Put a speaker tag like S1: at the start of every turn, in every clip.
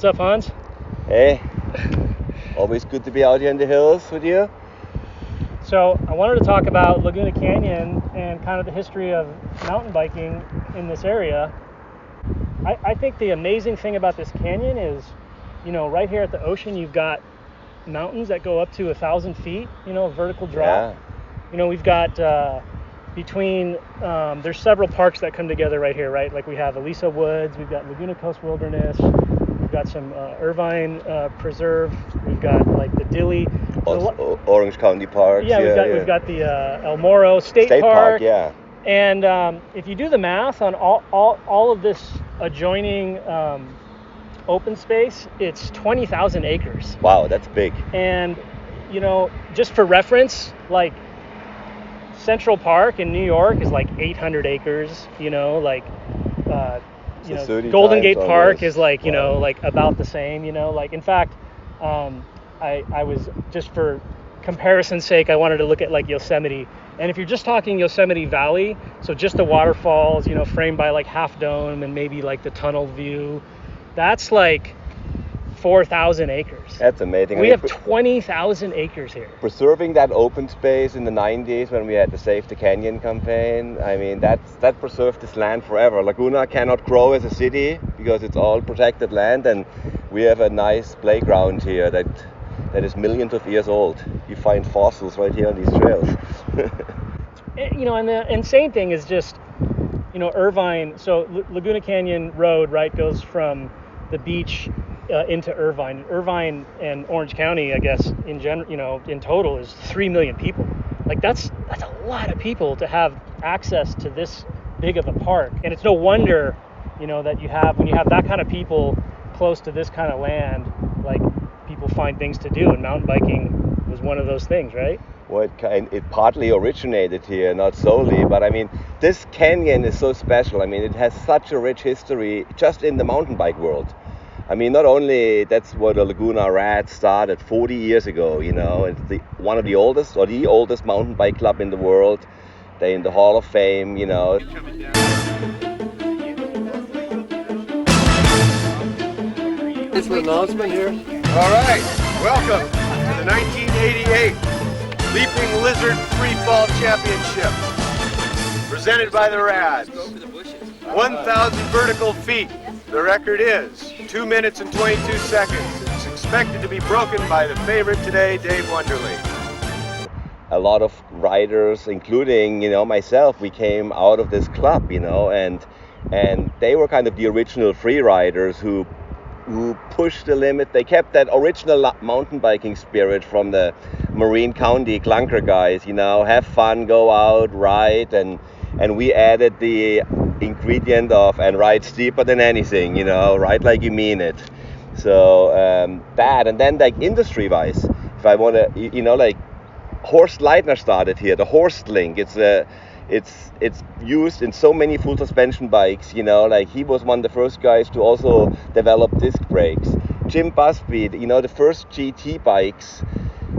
S1: What's up, Hans?
S2: Hey, always good to be out here in the hills with you.
S1: So I wanted to talk about Laguna Canyon and kind of the history of mountain biking in this area. I think the amazing thing about this canyon is, right here at the ocean, you've got mountains that go up to 1,000 feet, a vertical drop.
S2: Yeah.
S1: We've got there's several parks that come together right here, right? Like we have Elisa Woods, we've got Laguna Coast Wilderness, we've got some Irvine Preserve, we've got like the Dilley.
S2: Orange County Parks.
S1: We've got the El Morro State Park.
S2: Yeah.
S1: And if you do the math on all of this adjoining open space, it's 20,000 acres.
S2: Wow, that's big.
S1: And, just for reference, like Central Park in New York is like 800 acres, Golden Gate Park is like, like about the same, in fact, I was, just for comparison's sake, I wanted to look at like Yosemite. And if you're just talking Yosemite Valley, so just the waterfalls, framed by like Half Dome and maybe like the tunnel view, that's like 4,000 acres.
S2: That's amazing.
S1: We have 20,000 acres here.
S2: Preserving that open space in the 90s when we had the Save the Canyon campaign, that preserved this land forever. Laguna cannot grow as a city because it's all protected land, and we have a nice playground here that is millions of years old. You find fossils right here on these trails.
S1: And the insane thing is just, Irvine, so Laguna Canyon Road, right, goes from the beach into Irvine. Irvine and Orange County, I guess, in general, in total is 3 million people. Like that's a lot of people to have access to this big of a park. And it's no wonder, that when you have that kind of people close to this kind of land, like people find things to do, and mountain biking was one of those things, right?
S2: Well, it partly originated here, not solely, but this canyon is so special. It has such a rich history just in the mountain bike world. Not only that's where the Laguna Rats started 40 years ago, it's one of the oldest mountain bike club in the world. They're in the Hall of Fame,
S3: It's an announcement here.
S4: All right, welcome to the 1988 Leaping Lizard Free Fall Championship, presented by the Rats. 1,000 vertical feet. The record is 2 minutes and 22 seconds. It's expected to be broken by the favorite today, Dave Wonderly.
S2: A lot of riders, including, myself, we came out of this club, and they were kind of the original free riders who pushed the limit. They kept that original mountain biking spirit from the Marin County clunker guys, have fun, go out, ride, and we added the ingredient of and ride steeper than anything, ride like you mean it. So that, and then like industry wise, if I want to, like Horst Leitner started here, the Horst Link. It's used in so many full suspension bikes, like he was one of the first guys to also develop disc brakes. Jim Busby, the first GT bikes,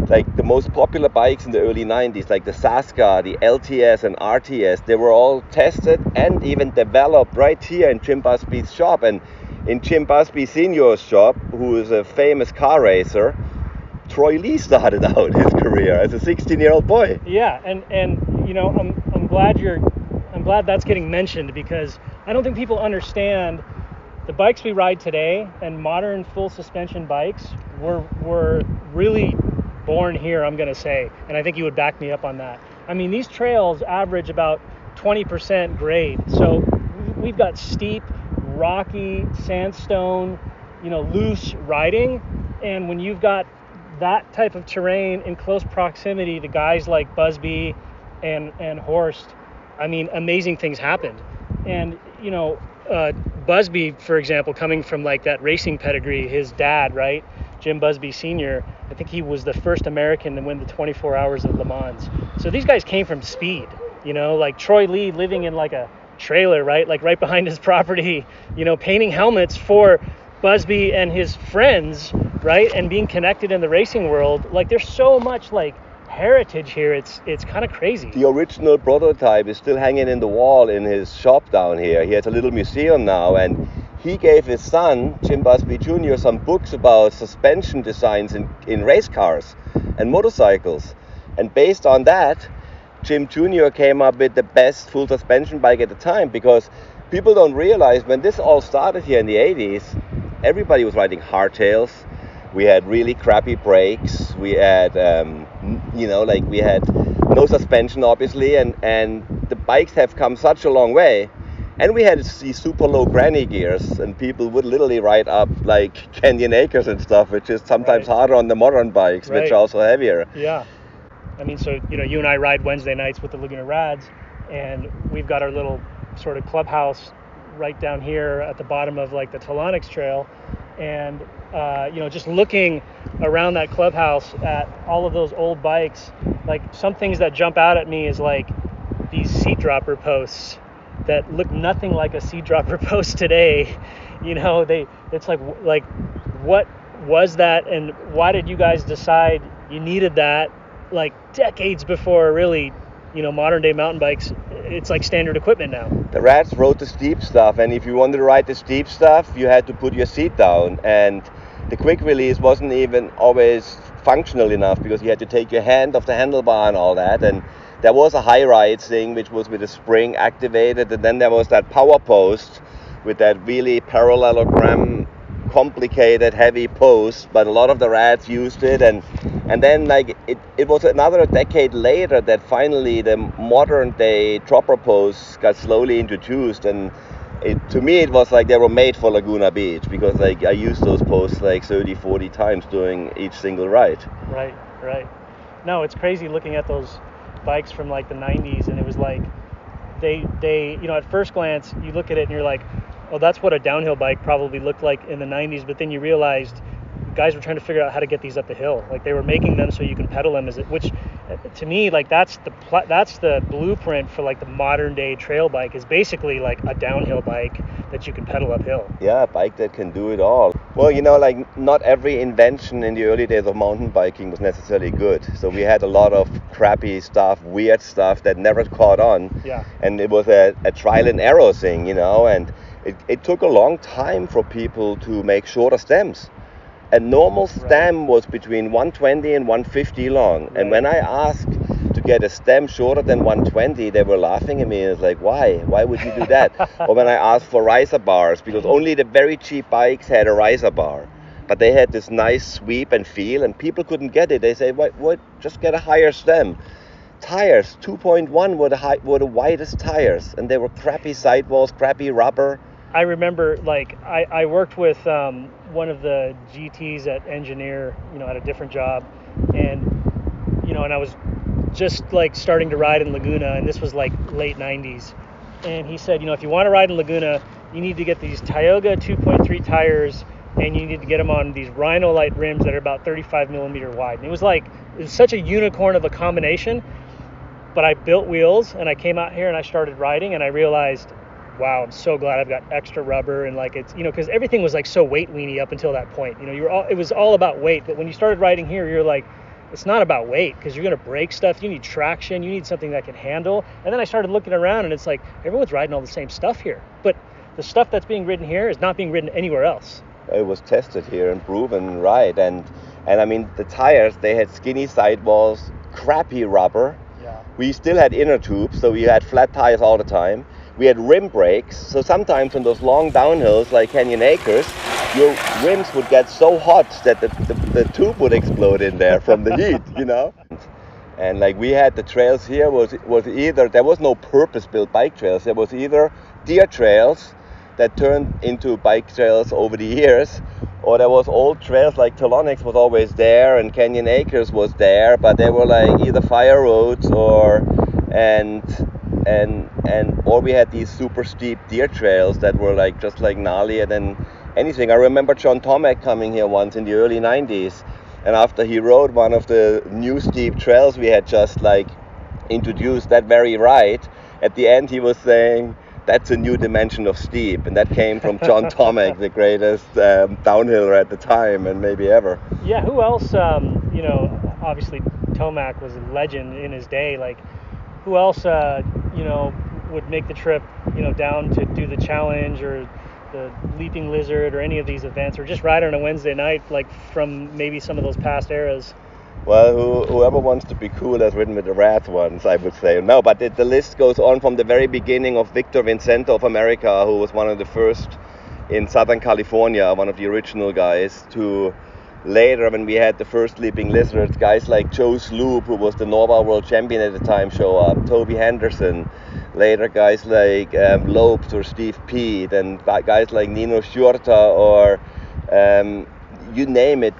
S2: like the most popular bikes in the early 90s, like the Saska, the LTS and RTS, they were all tested and even developed right here in Jim Busby's shop. And in Jim Busby Senior's shop, who is a famous car racer, Troy Lee started out his career as a 16-year-old boy.
S1: Yeah, and I'm glad that's getting mentioned, because I don't think people understand the bikes we ride today, and modern full suspension bikes were really born here, I'm going to say, and I think you would back me up on that. These trails average about 20% grade, so we've got steep, rocky, sandstone, loose riding, and when you've got that type of terrain in close proximity to guys like Busby and Horst, amazing things happened. And Busby, for example, coming from like that racing pedigree, his dad, right, Jim Busby Sr., I think he was the first American to win the 24 Hours of Le Mans. So these guys came from speed, like Troy Lee living in like a trailer, right, like right behind his property, painting helmets for Busby and his friends, right, and being connected in the racing world. Like there's so much like heritage here. It's kind of crazy.
S2: The original prototype is still hanging in the wall in his shop down here. He has a little museum now, and he gave his son, Jim Busby Jr., some books about suspension designs in race cars and motorcycles. And based on that, Jim Jr. came up with the best full suspension bike at the time, because people don't realize when this all started here in the 80s, everybody was riding hardtails. We had really crappy brakes. We had, we had no suspension, obviously, and the bikes have come such a long way. And we had these super low granny gears, and people would literally ride up like Canyon Acres and stuff, which is sometimes harder on the modern bikes, which are also heavier.
S1: Yeah. I mean, so, you and I ride Wednesday nights with the Laguna Rats, and we've got our little sort of clubhouse right down here at the bottom of like the Toolmaker trail. And, just looking around that clubhouse at all of those old bikes, like some things that jump out at me is like these seat dropper posts that look nothing like a seat dropper post today. It's like what was that, and why did you guys decide you needed that like decades before really, modern day mountain bikes? It's like standard equipment now.
S2: The Rats rode the steep stuff, and if you wanted to ride the steep stuff, you had to put your seat down, and the quick release wasn't even always functional enough because you had to take your hand off the handlebar and all that. And there was a high ride thing which was with a spring activated, and then there was that power post with that really parallelogram complicated heavy post, but a lot of the Rats used it, and then like it was another decade later that finally the modern day dropper posts got slowly introduced, and to me it was like they were made for Laguna Beach, because like I used those posts like 30-40 times during each single ride.
S1: Right. No, it's crazy looking at those bikes from like the 90s, and it was like they at first glance you look at it and you're like, oh, that's what a downhill bike probably looked like in the 90s, but then you realized guys were trying to figure out how to get these up the hill. Like they were making them so you can pedal them, which to me, like that's the blueprint for like the modern day trail bike, is basically like a downhill bike that you can pedal uphill.
S2: Yeah, a bike that can do it all. Well, like not every invention in the early days of mountain biking was necessarily good. So we had a lot of crappy stuff, weird stuff that never caught on.
S1: Yeah.
S2: And it was a trial and error thing, and it took a long time for people to make shorter stems. A normal stem was between 120 and 150 long. Right. And when I asked to get a stem shorter than 120, they were laughing at me. It's like, why? Why would you do that? Or when I asked for riser bars, because only the very cheap bikes had a riser bar. But they had this nice sweep and feel, and people couldn't get it. They say, what? Just get a higher stem. Tires, 2.1 were the widest tires, and they were crappy sidewalls, crappy rubber.
S1: I remember, like, I worked with one of the GTs at Engineer, at a different job, and I was just like starting to ride in Laguna, and this was like late 90s, and he said, if you want to ride in Laguna, you need to get these Tioga 2.3 tires, and you need to get them on these Rhino-Lite rims that are about 35 millimeter wide. And it was such a unicorn of a combination, but I built wheels, and I came out here and I started riding, and I realized, wow, I'm so glad I've got extra rubber, and like it's, because everything was like so weight weenie up until that point. It was all about weight, but when you started riding here, you're like, it's not about weight, because you're going to break stuff. You need traction. You need something that can handle. And then I started looking around, and it's like everyone's riding all the same stuff here, but the stuff that's being ridden here is not being ridden anywhere else.
S2: It was tested here and proven right, and I mean the tires, they had skinny sidewalls, crappy rubber.
S1: Yeah.
S2: We still had inner tubes, so we had flat tires all the time. We had rim brakes, so sometimes on those long downhills like Canyon Acres, your rims would get so hot that the tube would explode in there from the heat, And like we had the trails here was either, there was no purpose-built bike trails, there was either deer trails that turned into bike trails over the years, or there was old trails like Toolmaker was always there, and Canyon Acres was there, but they were like either fire roads or we had these super steep deer trails that were like just like gnarlier than anything. I remember John Tomek coming here once in the early 90s, and after he rode one of the new steep trails we had just like introduced that very ride, at the end he was saying, that's a new dimension of steep, and that came from John Tomek, the greatest downhiller at the time and maybe ever.
S1: Yeah, who else, obviously Tomac was a legend in his day. Like, who else, would make the trip, down to do the challenge or the Leaping Lizard or any of these events, or just ride on a Wednesday night, like from maybe some of those past eras?
S2: Well, whoever wants to be cool has ridden with the Rats once, I would say. No, but the list goes on from the very beginning of Victor Vincento of America, who was one of the first in Southern California, one of the original guys, to later when we had the first Leaping Lizards, guys like Joe Sloop, who was the Norval World Champion at the time, show up, Toby Henderson, later guys like Lopes or Steve Peet, and guys like Nino Shurta or you name it.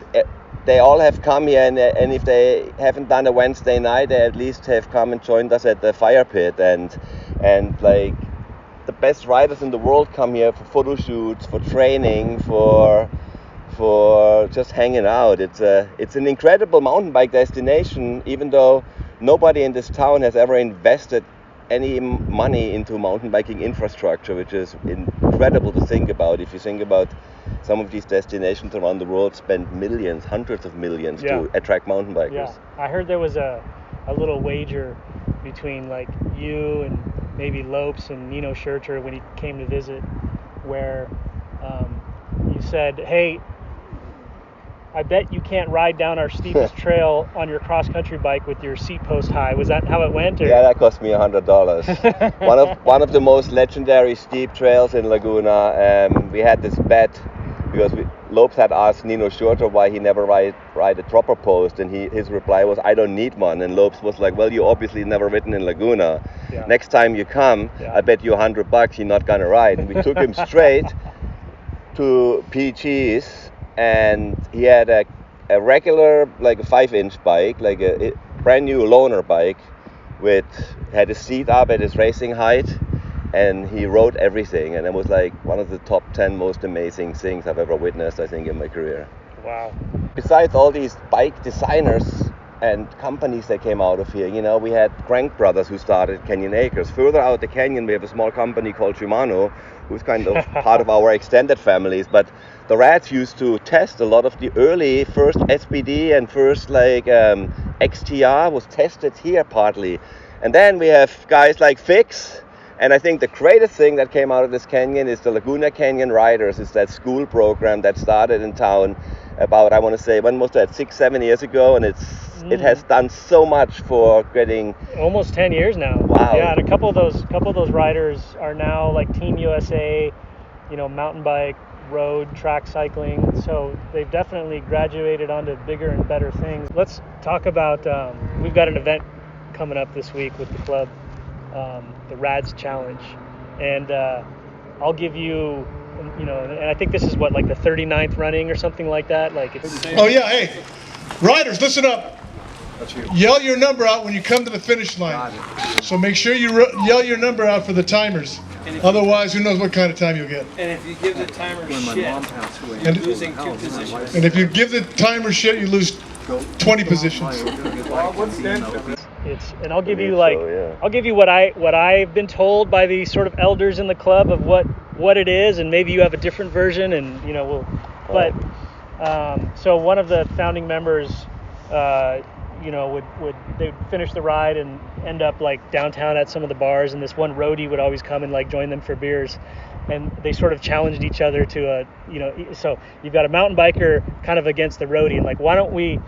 S2: They all have come here, and if they haven't done a Wednesday night, they at least have come and joined us at the fire pit, and like the best riders in the world come here for photo shoots, for training, for just hanging out. It's an incredible mountain bike destination, even though nobody in this town has ever invested any money into mountain biking infrastructure, which is incredible to think about. If you think about some of these destinations around the world spend millions, hundreds of millions to attract mountain bikers.
S1: Yeah, I heard there was a little wager between like you and maybe Lopes and Nino Schurter when he came to visit, where you said, hey, I bet you can't ride down our steepest trail on your cross-country bike with your seat post high. Was that how it went? Or?
S2: Yeah, that cost me $100. one of the most legendary steep trails in Laguna. We had this bet because Lopes had asked Nino Schurter why he never ride a dropper post, and his reply was, I don't need one. And Lopes was like, well, you obviously never ridden in Laguna. Yeah. Next time you come, I bet you $100 you're not gonna ride. And we took him straight to PG's. And he had a regular, like a 5-inch bike, like a brand new loaner bike, had a seat up at his racing height, and he rode everything. And it was like one of the top 10 most amazing things I've ever witnessed, I think, in my career.
S1: Wow.
S2: Besides all these bike designers and companies that came out of here, we had Crank Brothers who started Canyon Acres. Further out the canyon, we have a small company called Shimano, who's kind of part of our extended families. But the Rats used to test a lot of the early first SBD and first XTR was tested here partly. And then we have guys like Fix. And I think the greatest thing that came out of this canyon is the Laguna Canyon Riders. It's that school program that started in town about, I want to say, when was that, 6-7 years ago? And it has done so much for getting
S1: almost 10 years now.
S2: Wow.
S1: Yeah, and a couple of those riders are now like Team USA, mountain bike, road, track cycling. So they've definitely graduated onto bigger and better things. Let's talk about, we've got an event coming up this week with the club, the Rads Challenge. And I'll give you, and I think this is what, like the 39th running or something like that. Like it's.
S3: Oh yeah, hey, riders, listen up. Yell your number out when you come to the finish line. So make sure you yell your number out for the timers. Otherwise, who knows what kind of time you'll get.
S5: And if you give the timer shit, you're losing 2 positions.
S3: And if you give the timer shit, you lose 20 positions.
S1: And I'll give you I'll give you what I've been told by the sort of elders in the club of what it is, and maybe you have a different version, and so one of the founding members they'd finish the ride and end up like downtown at some of the bars, and this one roadie would always come and like join them for beers, and they sort of challenged each other to so you've got a mountain biker kind of against the roadie, and like why don't we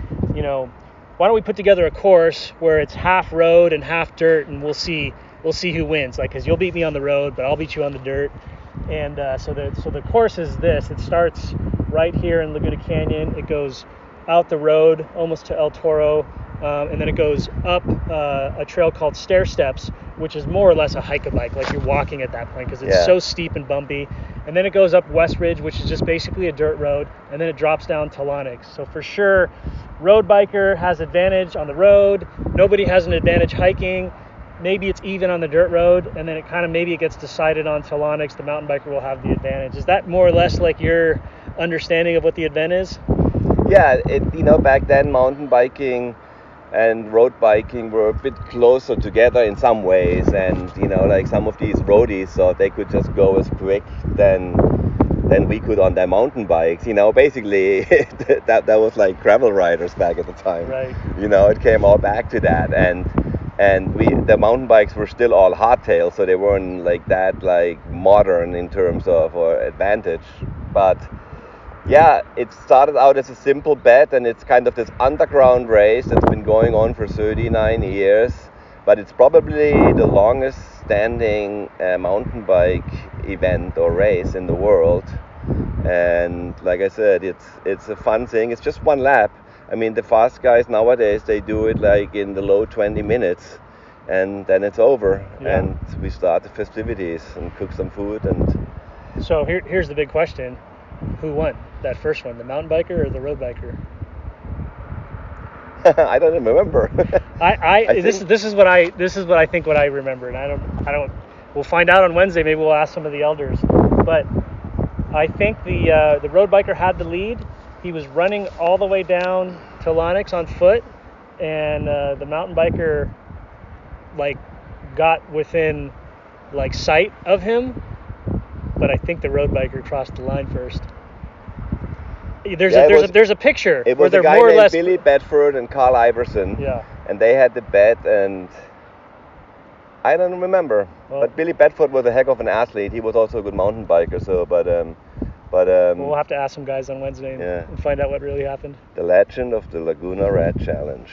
S1: put together a course where it's half road and half dirt, and we'll see who wins, like, because you'll beat me on the road but I'll beat you on the dirt. And so the course is this. It starts right here in Laguna Canyon. It goes out the road almost to El Toro, and then it goes up a trail called Stair Steps, which is more or less a hike-a-bike, like you're walking at that point because it's so steep and bumpy. And then it goes up West Ridge, which is just basically a dirt road, and then it drops down Talonix. So for sure, road biker has advantage on the road. Nobody has an advantage hiking. Maybe it's even on the dirt road, and then it gets decided on Talonix. The mountain biker will have the advantage. Is that more or less like your understanding of what the event is?
S2: Yeah, back then mountain biking and road biking were a bit closer together in some ways, and like some of these roadies thought they could just go as quick than than we could on their mountain bikes. You know, basically that was like gravel riders back at the time.
S1: Right.
S2: You know, it came all back to that, and the mountain bikes were still all hardtail, so they weren't like that like modern in terms of or advantage. But yeah, it started out as a simple bet, and it's kind of this underground race that's been going on for 39 years. But it's probably the longest standing mountain bike event or race in the world. And like I said, it's a fun thing. It's just one lap. I mean, the fast guys nowadays, they do it like in the low 20 minutes, and then it's over.
S1: Yeah.
S2: And we start the festivities and cook some food. And
S1: So here's the big question: who won that first one, the mountain biker or the road biker?
S2: I don't even remember.
S1: This is what I think what I remember, and I don't. We'll find out on Wednesday. Maybe we'll ask some of the elders. But I think the road biker had the lead. He was running all the way down to Lonix on foot, and the mountain biker like got within like sight of him. But I think the road biker crossed the line first. There's a picture
S2: It
S1: where
S2: was
S1: they're
S2: a guy
S1: more or
S2: named
S1: less.
S2: Billy Bedford and Carl Iverson.
S1: Yeah.
S2: And they had the bet, and I don't remember.
S1: Well,
S2: but Billy Bedford was a heck of an athlete. He was also a good mountain biker. So,
S1: we'll have to ask some guys on Wednesday and find out what really happened.
S2: The legend of the Laguna Rat Challenge.